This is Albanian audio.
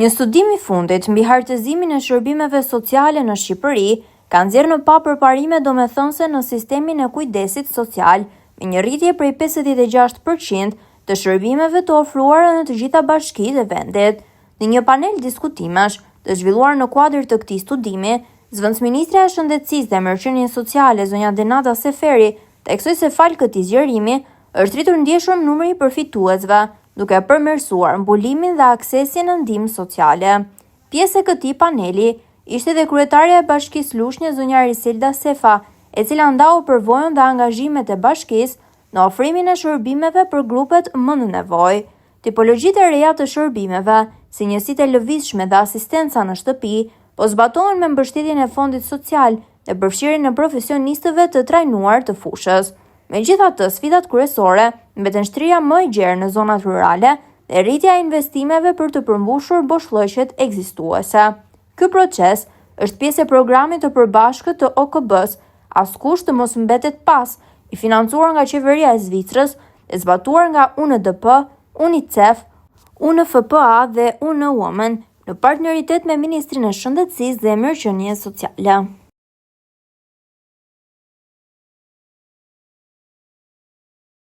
Një studim i fundit mbi hartëzimin e shërbimeve sociale në Shqipëri ka nxjerrë në pa përparime domethënëse në sistemin e kujdesit social, me një rritje prej 56% të shërbimeve të ofruara në të gjitha bashkitë e vendit. Në një panel diskutimash të zhvilluar në kuadër të këtij studimi, zëvendësministrja e Shëndetësisë dhe Mërqenien Sociale zonja Denata Seferi theksoi se fal këtij zgjerimi është rritur ndjeshëm numri i përfituesve, duke përmirësuar mbulimin dhe aksesin në ndihmë sociale. Pjesë e këtij paneli ishte edhe kryetaria e Bashkisë Lushnjë zonja Riselda Sefa, e cila ndau përvojën dhe angazhimet e bashkisë në ofrimin e shërbimeve për grupet më në nevojë. Tipologjitë e reja të shërbimeve, si njësitë e lëvizshme dhe asistenca në shtëpi, po zbatohen me mbështetjen e fondit social dhe përfshirjen e profesionistëve të trajnuar të fushës. Megjithatë, sfidat kryesore mbeten shtrirja më e gjerë në zonat rurale dhe rritja e investimeve për të përmbushur boshllëqet ekzistuese. Ky proces është pjesë e programit të përbashkët të OKB-s, askush të mos mbetet pas, i financuar nga qeveria e Zvicrës dhe zbatuar nga UNDP, UNICEF, UNFPA dhe UN Women në partneritet me Ministrinë e Shëndetësisë dhe Mërqenies Sociale.